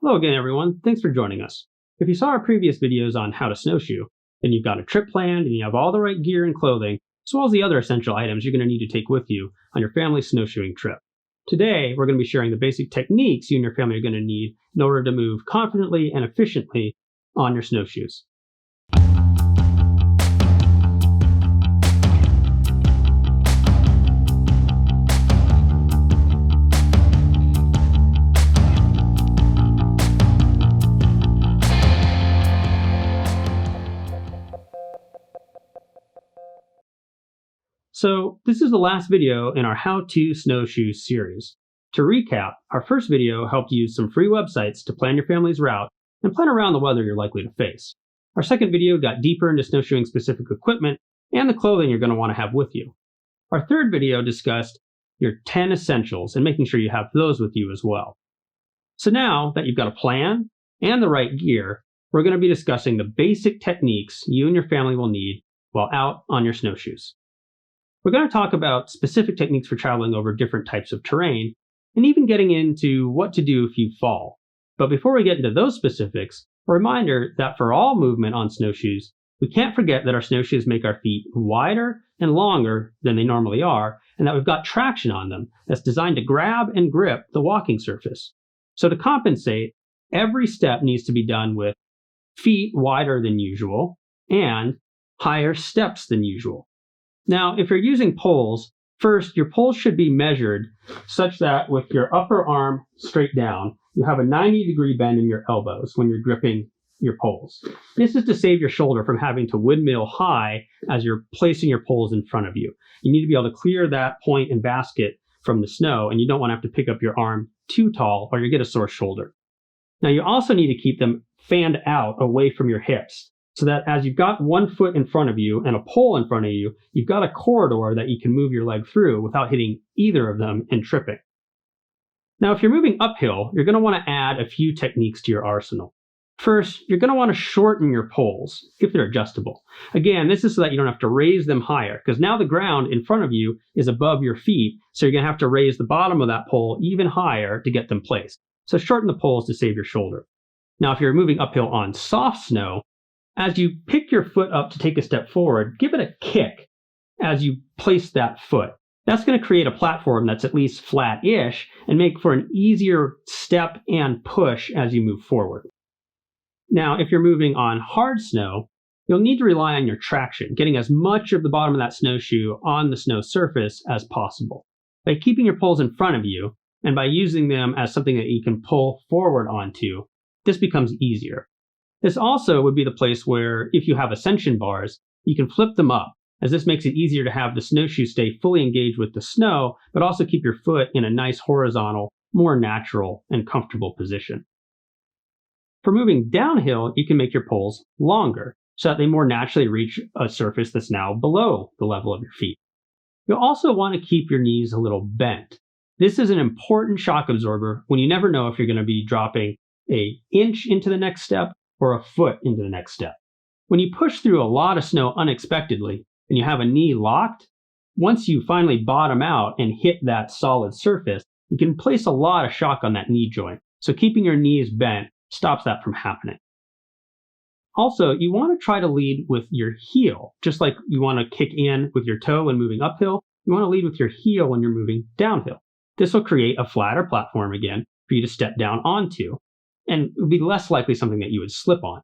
Hello again, everyone. Thanks for joining us. If you saw our previous videos on how to snowshoe, then you've got a trip planned and you have all the right gear and clothing, as well as the other essential items you're going to need to take with you on your family snowshoeing trip. Today, we're going to be sharing the basic techniques you and your family are going to need in order to move confidently and efficiently on your snowshoes. So this is the last video in our How to Snowshoe series. To recap, our first video helped use some free websites to plan your family's route and plan around the weather you're likely to face. Our second video got deeper into snowshoeing specific equipment and the clothing you're going to want to have with you. Our third video discussed your 10 essentials and making sure you have those with you as well. So now that you've got a plan and the right gear, we're going to be discussing the basic techniques you and your family will need while out on your snowshoes. We're going to talk about specific techniques for traveling over different types of terrain, and even getting into what to do if you fall. But before we get into those specifics, a reminder that for all movement on snowshoes, we can't forget that our snowshoes make our feet wider and longer than they normally are, and that we've got traction on them that's designed to grab and grip the walking surface. So to compensate, every step needs to be done with feet wider than usual and higher steps than usual. Now, if you're using poles, first, your poles should be measured such that with your upper arm straight down, you have a 90-degree bend in your elbows when you're gripping your poles. This is to save your shoulder from having to windmill high as you're placing your poles in front of you. You need to be able to clear that point and basket from the snow, and you don't want to have to pick up your arm too tall or you get a sore shoulder. Now, you also need to keep them fanned out away from your hips, so that as you've got one foot in front of you and a pole in front of you, you've got a corridor that you can move your leg through without hitting either of them and tripping. Now, if you're moving uphill, you're going to want to add a few techniques to your arsenal. First, you're going to want to shorten your poles if they're adjustable. Again, this is so that you don't have to raise them higher, because now the ground in front of you is above your feet, so you're going to have to raise the bottom of that pole even higher to get them placed. So shorten the poles to save your shoulder. Now, if you're moving uphill on soft snow, as you pick your foot up to take a step forward, give it a kick as you place that foot. That's going to create a platform that's at least flat-ish and make for an easier step and push as you move forward. Now, if you're moving on hard snow, you'll need to rely on your traction, getting as much of the bottom of that snowshoe on the snow surface as possible. By keeping your poles in front of you and by using them as something that you can pull forward onto, this becomes easier. This also would be the place where, if you have ascension bars, you can flip them up, as this makes it easier to have the snowshoe stay fully engaged with the snow, but also keep your foot in a nice horizontal, more natural and comfortable position. For moving downhill, you can make your poles longer, so that they more naturally reach a surface that's now below the level of your feet. You'll also want to keep your knees a little bent. This is an important shock absorber when you never know if you're going to be dropping an inch into the next step or a foot into the next step. When you push through a lot of snow unexpectedly and you have a knee locked, once you finally bottom out and hit that solid surface, you can place a lot of shock on that knee joint. So keeping your knees bent stops that from happening. Also, you want to try to lead with your heel. Just like you want to kick in with your toe when moving uphill, you want to lead with your heel when you're moving downhill. This will create a flatter platform again for you to step down onto, and it would be less likely something that you would slip on.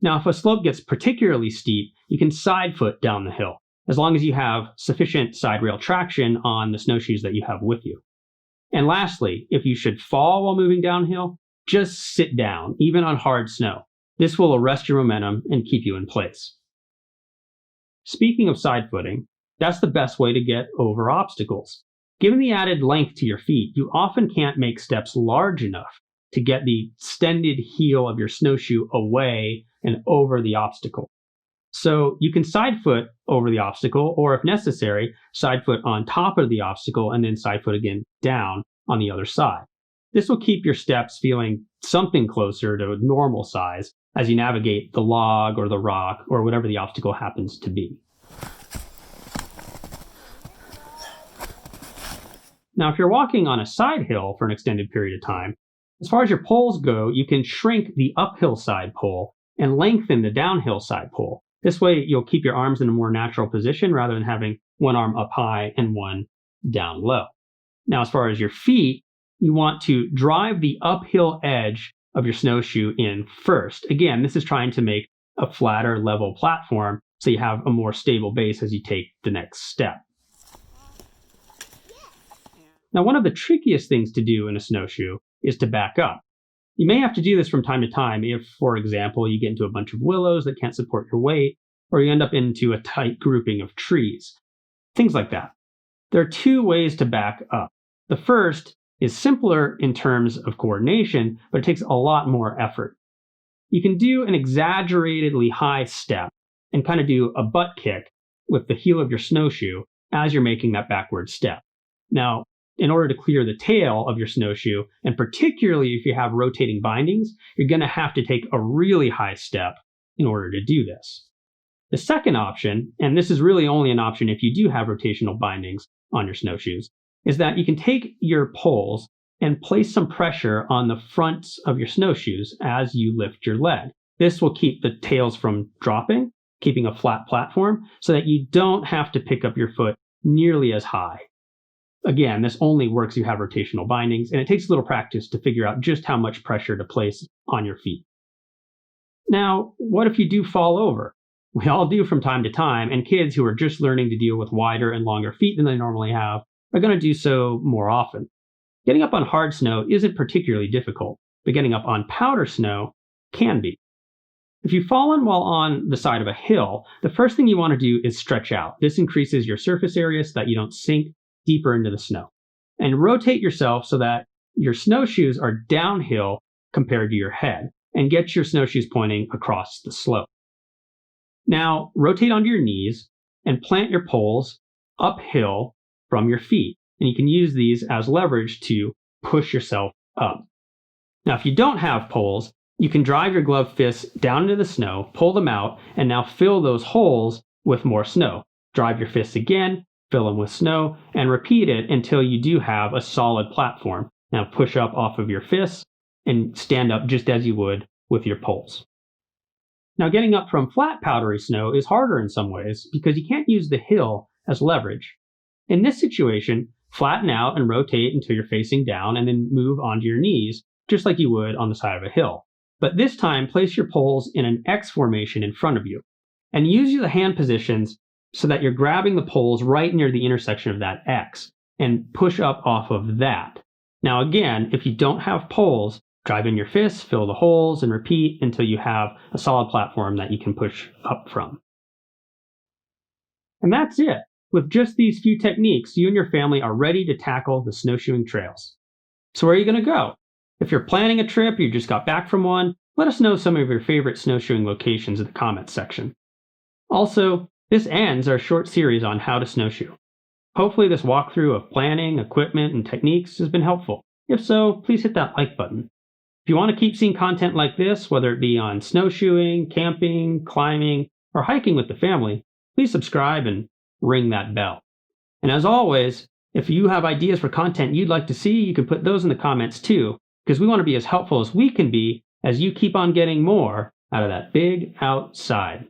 Now, if a slope gets particularly steep, you can side foot down the hill, as long as you have sufficient side rail traction on the snowshoes that you have with you. And lastly, if you should fall while moving downhill, just sit down, even on hard snow. This will arrest your momentum and keep you in place. Speaking of side footing, that's the best way to get over obstacles. Given the added length to your feet, you often can't make steps large enough to get the extended heel of your snowshoe away and over the obstacle. So you can side foot over the obstacle, or if necessary, side foot on top of the obstacle and then side foot again down on the other side. This will keep your steps feeling something closer to normal size as you navigate the log or the rock or whatever the obstacle happens to be. Now, if you're walking on a side hill for an extended period of time, As far as your poles go, you can shrink the uphill side pole and lengthen the downhill side pole. This way, you'll keep your arms in a more natural position rather than having one arm up high and one down low. Now, as far as your feet, you want to drive the uphill edge of your snowshoe in first. Again, this is trying to make a flatter, level platform so you have a more stable base as you take the next step. Now, one of the trickiest things to do in a snowshoe is to back up. You may have to do this from time to time if, for example, you get into a bunch of willows that can't support your weight, or you end up into a tight grouping of trees. Things like that. There are two ways to back up. The first is simpler in terms of coordination, but it takes a lot more effort. You can do an exaggeratedly high step and kind of do a butt kick with the heel of your snowshoe as you're making that backward step. Now, in order to clear the tail of your snowshoe, and particularly if you have rotating bindings, you're going to have to take a really high step in order to do this. The second option, and this is really only an option if you do have rotational bindings on your snowshoes, is that you can take your poles and place some pressure on the fronts of your snowshoes as you lift your leg. This will keep the tails from dropping, keeping a flat platform, so that you don't have to pick up your foot nearly as high. Again, this only works if you have rotational bindings, and it takes a little practice to figure out just how much pressure to place on your feet. Now, what if you do fall over? We all do from time to time, and kids who are just learning to deal with wider and longer feet than they normally have are going to do so more often. Getting up on hard snow isn't particularly difficult, but getting up on powder snow can be. If you've fallen while on the side of a hill, the first thing you want to do is stretch out. This increases your surface area so that you don't sink deeper into the snow. And rotate yourself so that your snowshoes are downhill compared to your head, and get your snowshoes pointing across the slope. Now, rotate onto your knees and plant your poles uphill from your feet. And you can use these as leverage to push yourself up. Now, if you don't have poles, you can drive your gloved fists down into the snow, pull them out, and now fill those holes with more snow. Drive your fists again, fill them with snow, and repeat it until you do have a solid platform. Now push up off of your fists and stand up just as you would with your poles. Now, getting up from flat powdery snow is harder in some ways because you can't use the hill as leverage. In this situation, flatten out and rotate until you're facing down and then move onto your knees, just like you would on the side of a hill. But this time, place your poles in an X formation in front of you and use the hand positions so that you're grabbing the poles right near the intersection of that X and push up off of that. Now again, if you don't have poles, drive in your fists, fill the holes, and repeat until you have a solid platform that you can push up from. And that's it. With just these few techniques, you and your family are ready to tackle the snowshoeing trails. So where are you going to go? If you're planning a trip or you just got back from one, let us know some of your favorite snowshoeing locations in the comments section. Also, this ends our short series on how to snowshoe. Hopefully this walkthrough of planning, equipment, and techniques has been helpful. If so, please hit that like button. If you want to keep seeing content like this, whether it be on snowshoeing, camping, climbing, or hiking with the family, please subscribe and ring that bell. And as always, if you have ideas for content you'd like to see, you can put those in the comments too, because we want to be as helpful as we can be as you keep on getting more out of that big outside.